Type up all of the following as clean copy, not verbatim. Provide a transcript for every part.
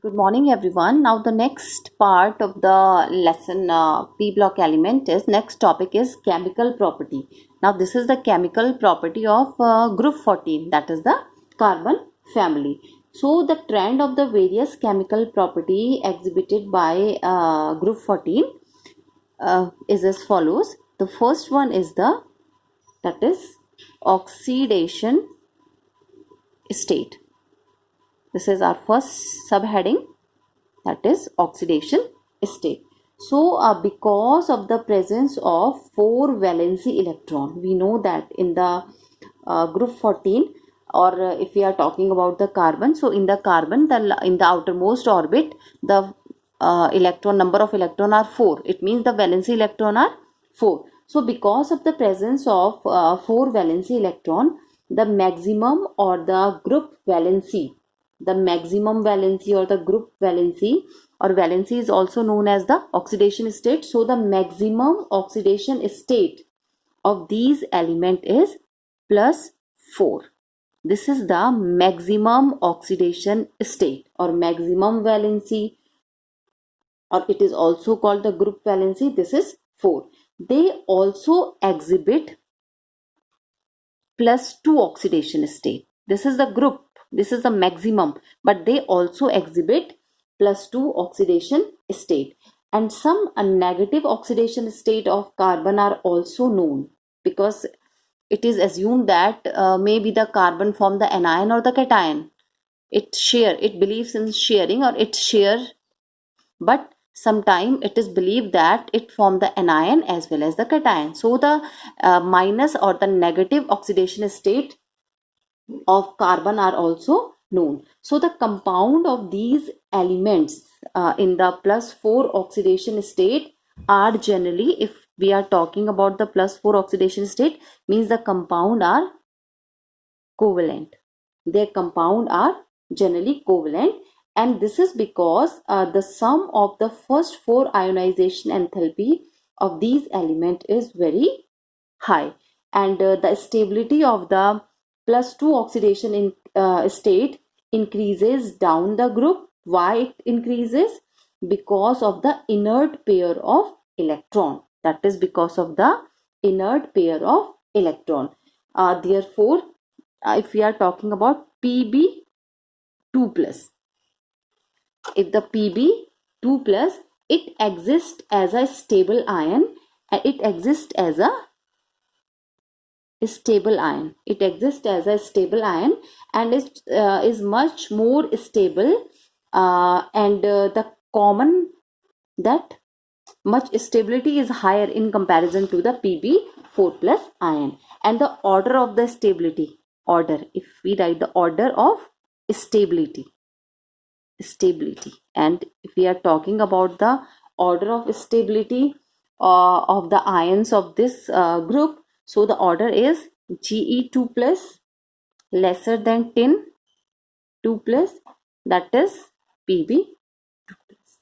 Good morning, everyone. Now, the next part of the lesson P block element is next topic is chemical property. Now, this is the chemical property of group 14, that is the carbon family. So, the trend of the various chemical property exhibited by group 14 is as follows. The first one is that is oxidation state. This is our first subheading, that is oxidation state. So because of the presence of 4 valency electron, we know that in the group 14, or if we are talking about the carbon, so in the carbon, in the outermost orbit, the electron number of electron are 4. It means the valency electron are 4. So because of the presence of 4 valency electron, the maximum or the group valency, the maximum valency or the group valency, or valency is also known as the oxidation state. So the maximum oxidation state of these element is plus 4. This is the maximum oxidation state or maximum valency, or it is also called the group valency. This is 4. They also exhibit plus 2 oxidation state. This is the group, this is the maximum, but they also exhibit plus 2 oxidation state. And some negative oxidation state of carbon are also known, because it is assumed that maybe the carbon form the anion or the cation. It believes in sharing, or it share, but sometimes it is believed that it form the anion as well as the cation. So the minus or the negative oxidation state of carbon are also known. So the compound of these elements in the plus 4 oxidation state are generally, if we are talking about the plus 4 oxidation state, means the compound are covalent. Their compound are generally covalent, and this is because the sum of the first 4 ionization enthalpy of these element is very high, and the stability of the plus 2 oxidation state increases down the group. Why it increases? Because of the inert pair of electron. That is because of the inert pair of electron. Therefore, if we are talking about Pb2 plus, if the Pb2 plus, it exists as a stable ion, and it exists as a stable ion. It exists as a stable ion, and is much more stable, and the common that much stability is higher in comparison to the Pb4 plus ion. And the order of the stability, order, if we write the order of stability, and if we are talking about the order of stability of the ions of this group, so the order is Ge2 plus lesser than 10, 2 plus, that is Pb2 plus.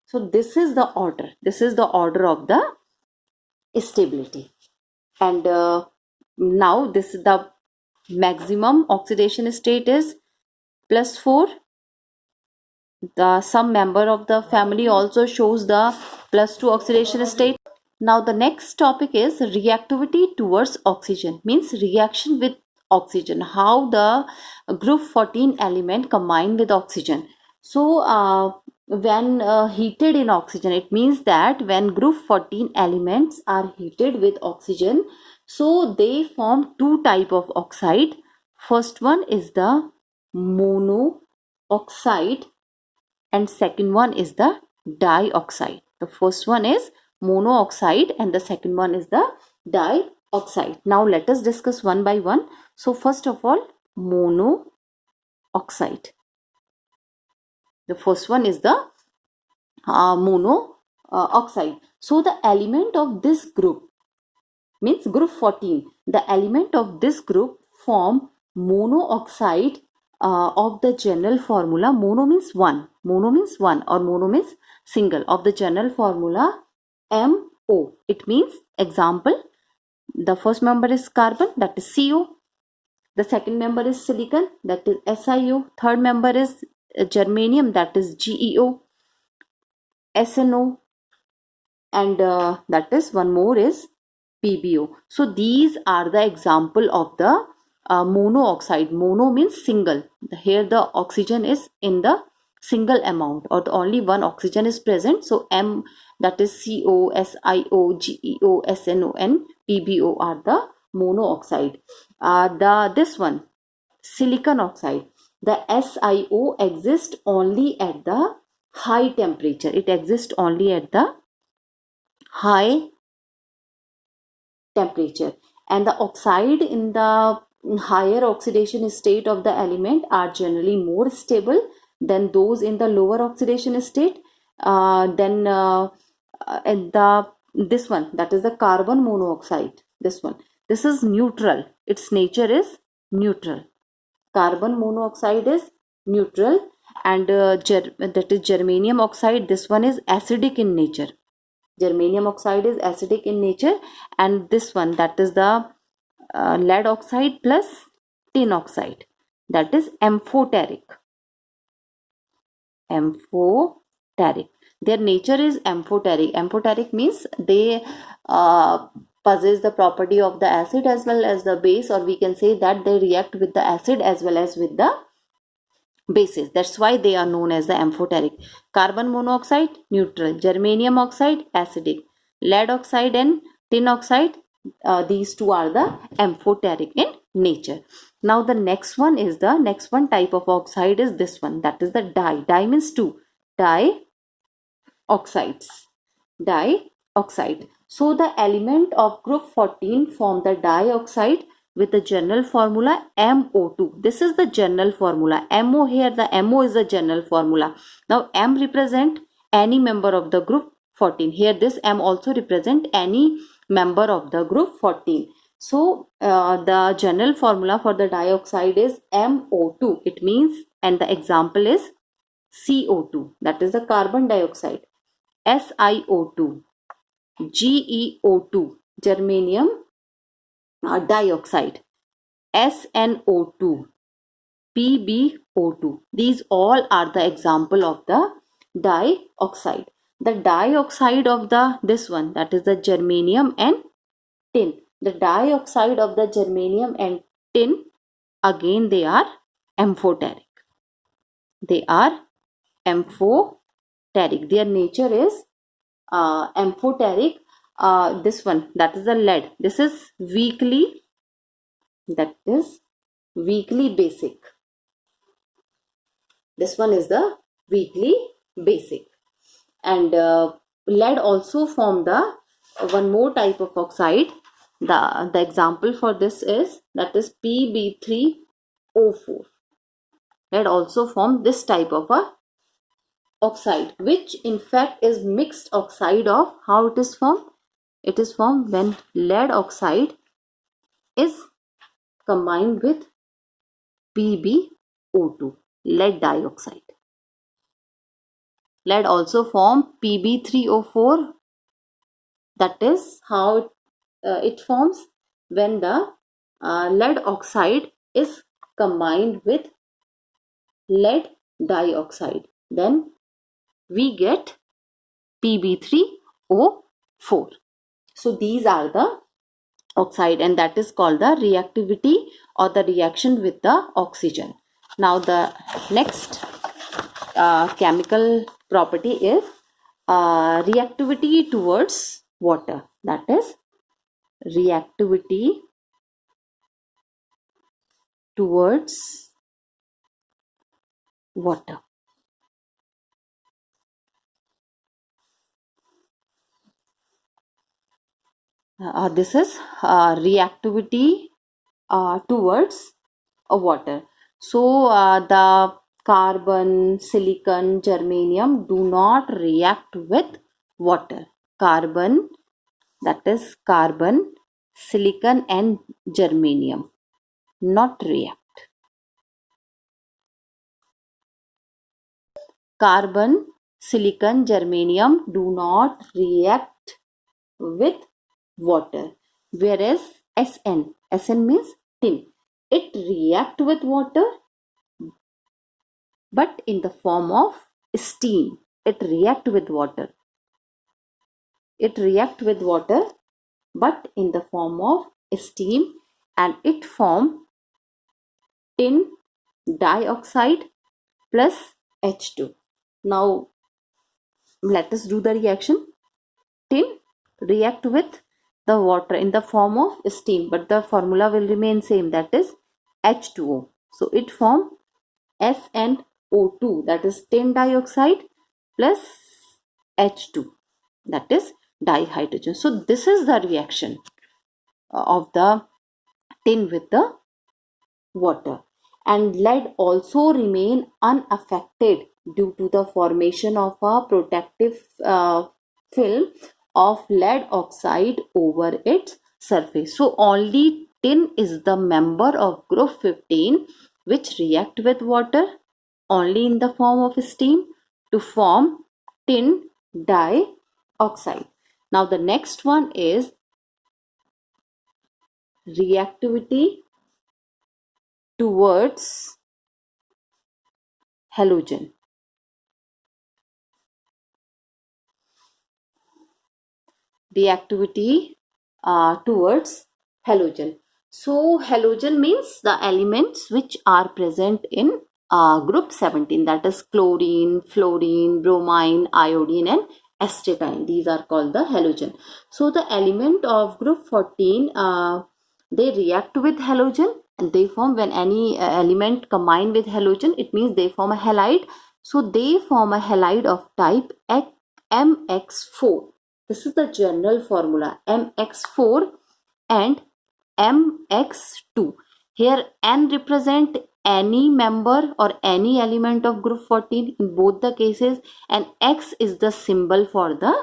So this is the order. This is the order of the stability. And now this is the maximum oxidation state is plus 4. Some member of the family also shows the plus 2 oxidation state. Now the next topic is reactivity towards oxygen, means reaction with oxygen, how the group 14 element combine with oxygen. So when heated in oxygen, it means that when group 14 elements are heated with oxygen, so they form two type of oxide. First one is the monoxide, and second one is the dioxide. The first one is monoxide and the second one is the dioxide. Now let us discuss one by one. So first of all, monoxide. The first one is the monoxide. So the element of this group, means group 14, the element of this group form monoxide of the general formula. Mono means one, or mono means single, of the general formula MO. It means, example, the first member is carbon, that is CO. The second member is silicon, that is SiO. Third member is germanium, that is GeO, SNO, and that is one more is PbO. So these are the example of the mono oxide. Mono means single. Here the oxygen is in the single amount, or the only one oxygen is present. So M, that is CO, SiO, GeO, SNO and PbO are the mono oxide. This one, silicon oxide, the SiO exists only at the high temperature. It exists only at the high temperature, and the oxide in the higher oxidation state of the element are generally more stable than those in the lower oxidation state. And this one, that is the carbon monoxide. This is neutral. Its nature is neutral. Carbon monoxide is neutral, and that is germanium oxide. This one is acidic in nature. Germanium oxide is acidic in nature, and this one, that is the lead oxide plus tin oxide, that is amphoteric. Their nature is amphoteric. Amphoteric means they possess the property of the acid as well as the base, or we can say that they react with the acid as well as with the bases. That's why they are known as the amphoteric. Carbon monoxide, neutral. Germanium oxide, acidic. Lead oxide and tin oxide, these two are the amphoteric in nature. Now the next one type of oxide is this one, that is the di. Di means two. Dioxide. So the element of group 14 form the dioxide with the general formula MO2. This is the general formula. MO here, the MO is the general formula. Now M represent any member of the group 14. Here this M also represent any member of the group 14. So the general formula for the dioxide is MO2. It means, and the example is CO2, that is the carbon dioxide. SiO2, GeO2, germanium dioxide, SNO2, PbO2. These all are the example of the dioxide. The dioxide of this one, that is the germanium and tin. The dioxide of the germanium and tin, again they are amphoteric. Their nature is amphoteric. This one, that is the lead. This is weakly basic. This one is the weakly basic. And lead also form the one more type of oxide. The example for this is, that is Pb3O4. Lead also form this type of a oxide, which in fact is mixed oxide of, how it is formed? It is formed when lead oxide is combined with PbO2, lead dioxide. Lead also form Pb3O4. That is how it forms when the lead oxide is combined with lead dioxide. Then we get Pb3O4. So these are the oxide, and that is called the reactivity or the reaction with the oxygen. Now the next chemical property is reactivity towards water. That is reactivity towards water. This is reactivity towards water. So the carbon, silicon, germanium do not react with water. Carbon, that is carbon, silicon and germanium not react. Carbon, silicon, germanium do not react with water, whereas Sn means tin, it react with water but in the form of steam. It react with water. It react with water, but in the form of steam, and it form tin dioxide plus H2. Now let us do the reaction. Tin react with the water in the form of steam, but the formula will remain same, that is H2O. So it form SnO2, that is tin dioxide plus H2, that is dihydrogen. So this is the reaction of the tin with the water. And lead also remain unaffected due to the formation of a protective film of lead oxide over its surface. So only tin is the member of group 15 which react with water only in the form of steam to form tin dioxide. Now the next one is reactivity towards halogen. Reactivity towards halogen. So halogen means the elements which are present in group 17, that is chlorine, fluorine, bromine, iodine and astatine. These are called the halogen. So the element of group 14, they react with halogen and they form, when any element combine with halogen, it means they form a halide. So they form a halide of type MX4. This is the general formula, MX4 and MX2. Here N represent any member or any element of group 14 in both the cases, and X is the symbol for the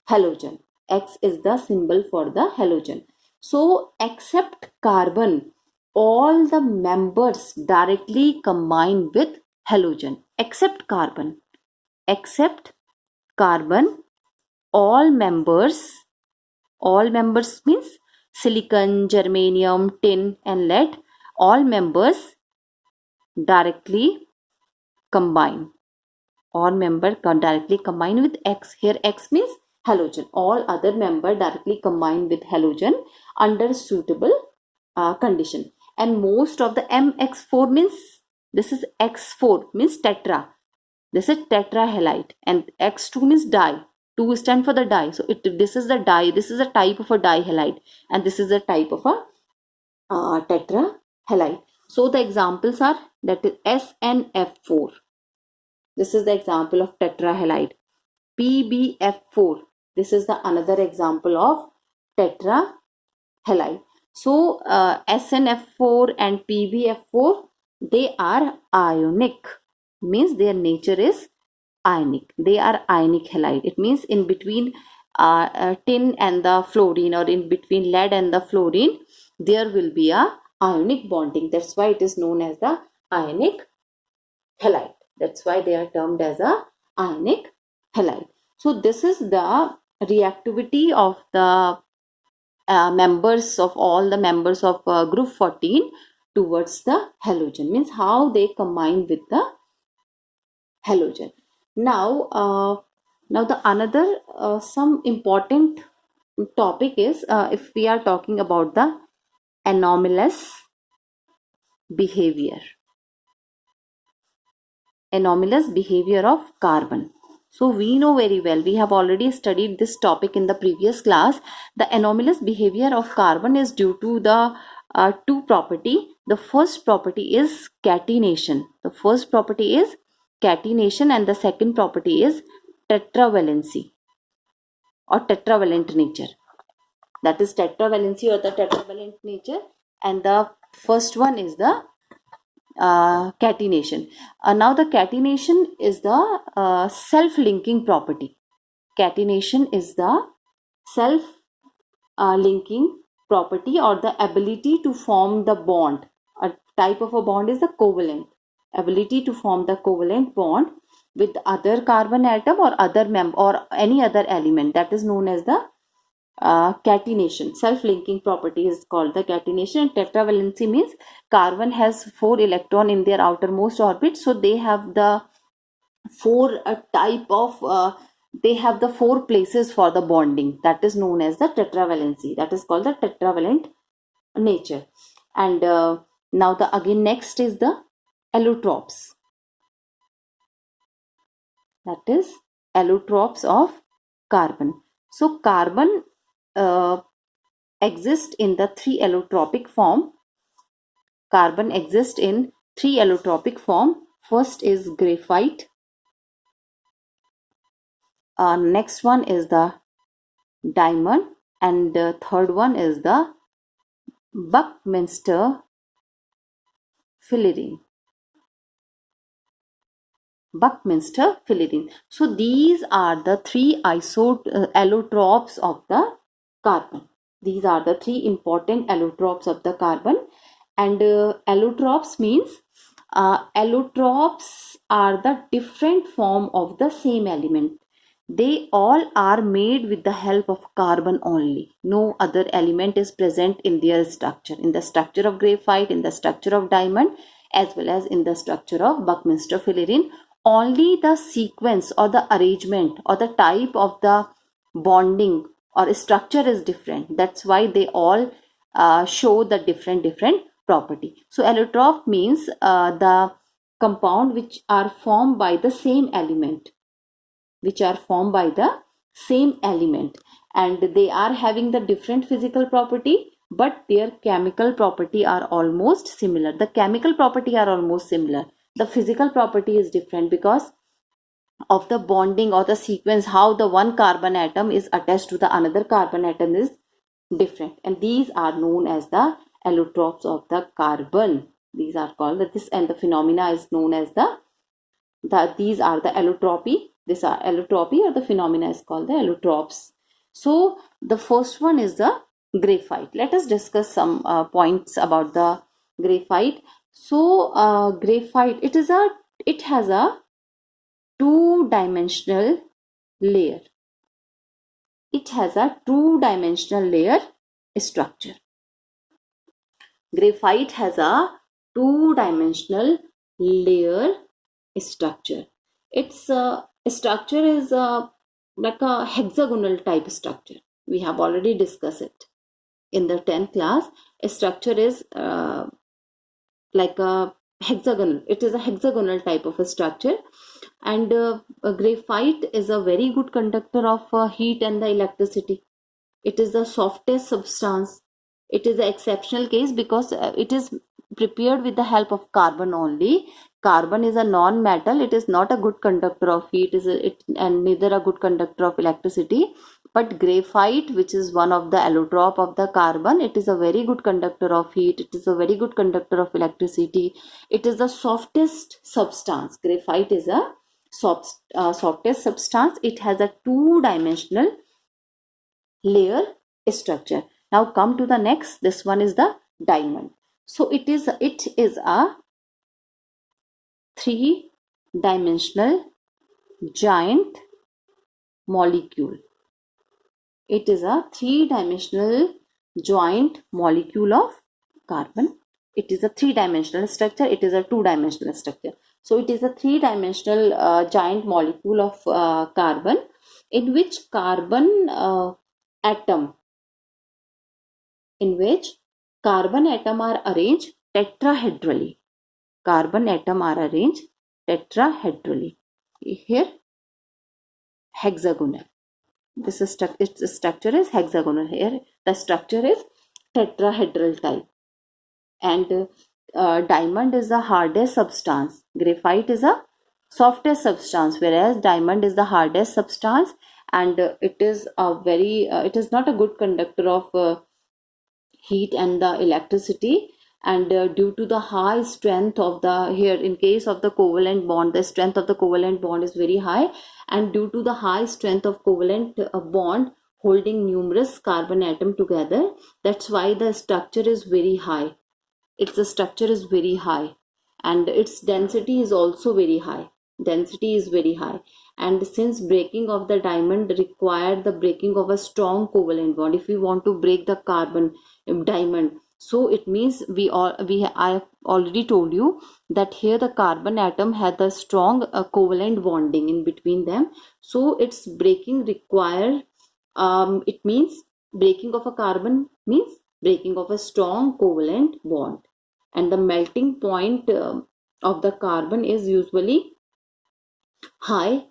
halogen. X is the symbol for the halogen. So except carbon, all the members directly combine with halogen. Except carbon. Except carbon, all members means silicon, germanium, tin and lead, all members directly combine. All member directly combine with X. Here X means halogen. All other member directly combine with halogen under suitable condition. And most of the MX4 means, this is X4 means tetra. This is tetrahalide, and X2 means di. 2 stand for the di. So this is the di. This is a type of a dihalide, and this is a type of a tetrahalide. So the examples are, that is SnF4. This is the example of tetrahalide. PbF4. This is the another example of tetrahalide. So SnF4 and PbF4, they are ionic. Means their nature is ionic. They are ionic halide. It means in between tin and the fluorine, or in between lead and the fluorine, there will be a ionic bonding. That's why it is known as the ionic halide. That's why they are termed as a ionic halide. So this is the reactivity of the members of all the members of group 14 towards the halogen. Means how they combine with the halogen. Now the another some important topic is, if we are talking about the anomalous behavior. Anomalous behavior of carbon. So we know very well, we have already studied this topic in the previous class. The anomalous behavior of carbon is due to the two property. The first property is catenation. The first property is catenation, and the second property is tetravalency or tetravalent nature. That is tetravalency or the tetravalent nature, and the first one is the catenation. Now the catenation is the self-linking property. Catenation is the self-linking property, or the ability to form the bond. A type of a bond is the covalent. Ability to form the covalent bond with other carbon atom or other or any other element, that is known as the catenation. Self-linking property is called the catenation. And tetravalency means carbon has 4 electron in their outermost orbit, so they have the four type of they have the 4 places for the bonding. That is known as the tetravalency. That is called the tetravalent nature. And now the again next is the allotropes. That is allotropes of carbon. So carbon exists in the 3 allotropic form. Carbon exists in 3 allotropic form. First is graphite. Next one is the diamond, and the third one is the Buckminster fullerene. Buckminster fullerene. So these are the 3 allotropes of the carbon. These are the 3 important allotropes of the carbon. And allotropes means allotropes are the different form of the same element. They all are made with the help of carbon only. No other element is present in their structure. In the structure of graphite, in the structure of diamond, as well as in the structure of Buckminster fullerene. Only the sequence or the arrangement or the type of the bonding or structure is different. That's why they all show the different property. So allotrope means the compound which are formed by the same element, and they are having the different physical property, but their chemical property are almost similar. The chemical property are almost similar. The physical property is different because of the bonding or the sequence, how the one carbon atom is attached to the another carbon atom is different, and these are known as the allotropes of the carbon. These are called this, and the phenomena is known as these are the allotropy. These are allotropy, or the phenomena is called the allotropes. So the first one is the graphite. Let us discuss some points about the graphite. So graphite, it has a 2-dimensional layer. It has a 2-dimensional layer structure. Graphite has a 2-dimensional layer structure. Its structure is like a hexagonal type structure. We have already discussed it in the 10th class. A structure is like a hexagonal. It is a hexagonal type of a structure, and graphite is a very good conductor of heat and the electricity. It is the softest substance. It is an exceptional case because it is prepared with the help of carbon only. Carbon is a non-metal. It is not a good conductor of heat, and neither a good conductor of electricity. But graphite, which is one of the allotrope of the carbon, it is a very good conductor of heat. It is a very good conductor of electricity. It is the softest substance. Graphite is a softest substance. It has a 2-dimensional layer structure. Now come to the next. This one is the diamond. So it is a 3-dimensional giant molecule. It is a 3-dimensional joint molecule of carbon. It is a 3-dimensional structure. It is a 2-dimensional structure. So it is a 3-dimensional giant molecule of carbon, in which carbon atom are arranged tetrahedrally. Carbon atom are arranged tetrahedrally. Here hexagonal. This is its structure is hexagonal. Here the structure is tetrahedral type. And diamond is the hardest substance. Graphite is a softest substance, whereas diamond is the hardest substance, and it is not a good conductor of heat and the electricity. And due to the high strength of in case of the covalent bond, the strength of the covalent bond is very high, and due to the high strength of covalent bond holding numerous carbon atom together, that's why the structure is very high. Its structure is very high, and its density is also very high. density is very high. And since breaking of the diamond required the breaking of a strong covalent bond, if we want to break the carbon diamond, so it means I have already told you that here the carbon atom had a strong covalent bonding in between them. So its breaking require, it means breaking of a carbon means breaking of a strong covalent bond, and the melting point of the carbon is usually high,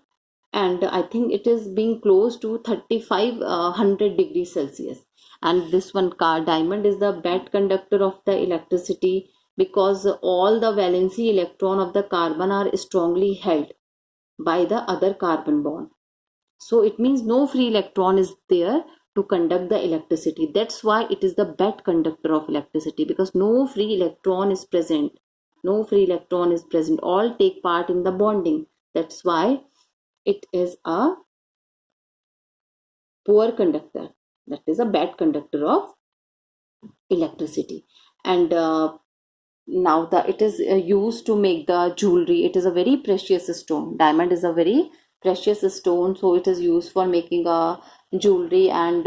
and I think it is being close to 3500 degrees Celsius. And this one car diamond is the bad conductor of the electricity, because all the valency electron of the carbon are strongly held by the other carbon bond. So it means no free electron is there to conduct the electricity. That's why it is the bad conductor of electricity, because no free electron is present. No free electron is present. All take part in the bonding. That's why it is a poor conductor. That is a bad conductor of electricity. And now it is used to make the jewelry. It is a very precious stone. Diamond is a very precious stone, so it is used for making a jewelry. And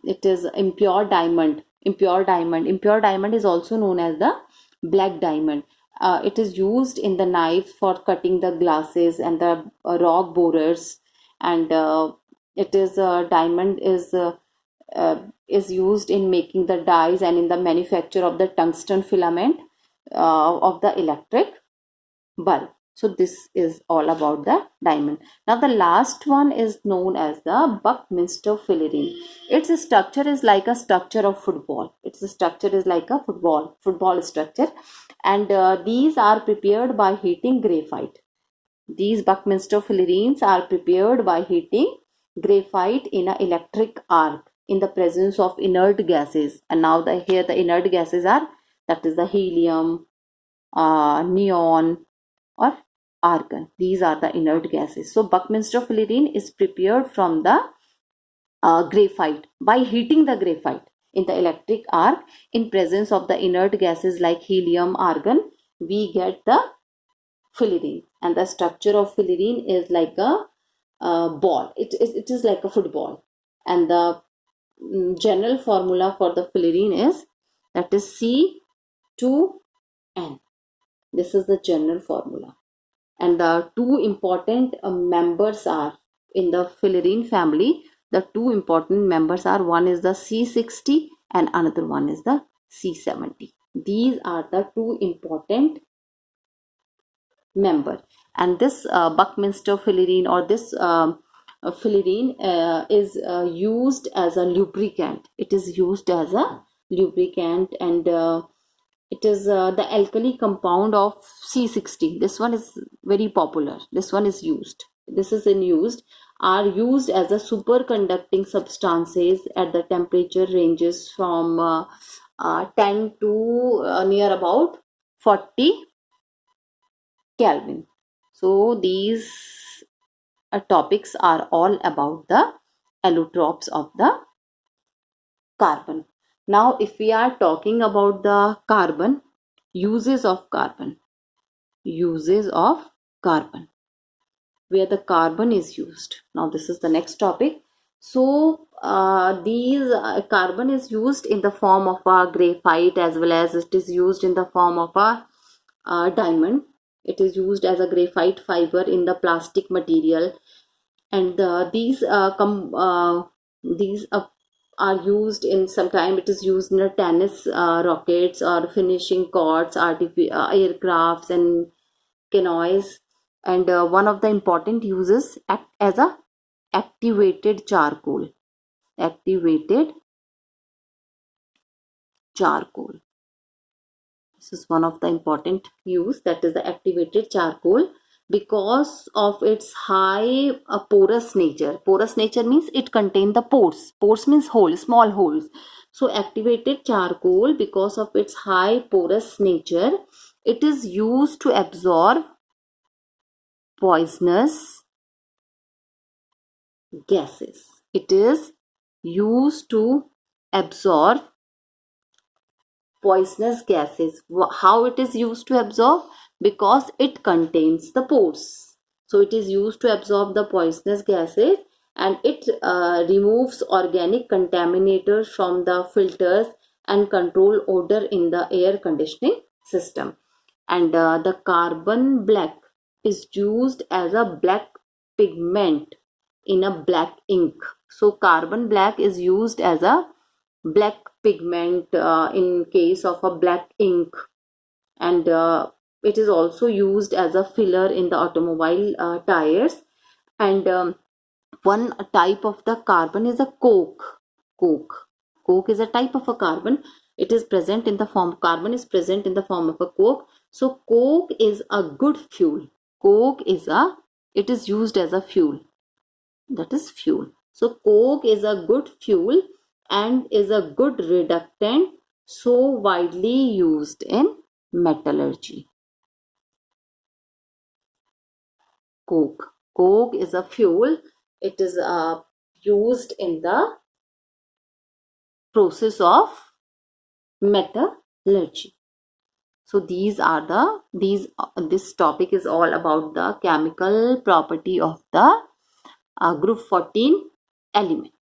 it is impure diamond. Impure diamond is also known as the black diamond. It is used in the knife for cutting the glasses and the rock borers. And it is diamond is used in making the dyes and in the manufacture of the tungsten filament of the electric bulb. So this is all about the diamond. Now the last one is known as the Buckminster fullerene. Its structure is like a structure of football. Its structure is like a football structure, and these are prepared by heating graphite. These Buckminster fullerenes are prepared by heating graphite in an electric arc in the presence of inert gases. And now here the inert gases are, that is the helium, neon, or argon. These are the inert gases. So Buckminster fullerene is prepared from the graphite by heating the graphite in the electric arc in presence of the inert gases like helium, argon. We get the fullerene, and the structure of fullerene is like a ball. It is like a football, and the general formula for the fullerene is, that is C2N. This is the general formula. And the two important members are in the fullerene family. The two important members are, one is the C60 and another one is the C70. These are the two important member. And this Buckminster fullerene, or this fullerene is used as a lubricant. It is used as a lubricant, and it is the alkali compound of C60. This one is very popular. This one is used. This is in used, are used as a superconducting substances at the temperature ranges from 10 to near about 40 Kelvin. So these topics are all about the allotropes of the carbon. Now if we are talking about the carbon, uses of carbon, where the carbon is used. Now this is the next topic. So these carbon is used in the form of a graphite, as well as it is used in the form of a diamond. It is used as a graphite fiber in the plastic material, and these are used in, sometime it is used in the tennis rockets or finishing courts, aircrafts and canoes. And one of the important uses, act as a activated charcoal. This is one of the important use, that is the activated charcoal, because of its high porous nature. Porous nature means it contains the pores. Pores means holes, small holes. So activated charcoal, because of its high porous nature, it is used to absorb poisonous gases. It is used to absorb poisonous gases. How it is used to absorb? Because it contains the pores. So it is used to absorb the poisonous gases, and it removes organic contaminators from the filters and control odor in the air conditioning system. And the carbon black is used as a black pigment in a black ink. So carbon black is used as a black pigment in case of a black ink, and it is also used as a filler in the automobile tires. And one type of the carbon is a coke is a type of a carbon. It is present in the form, carbon is present in the form of a coke. So coke is a good fuel. Coke is a, it is used as a fuel, that is fuel. So coke is a good fuel and is a good reductant, so widely used in metallurgy. Coke is a fuel. It is used in the process of metallurgy. So these are the this topic is all about the chemical property of the group 14 element.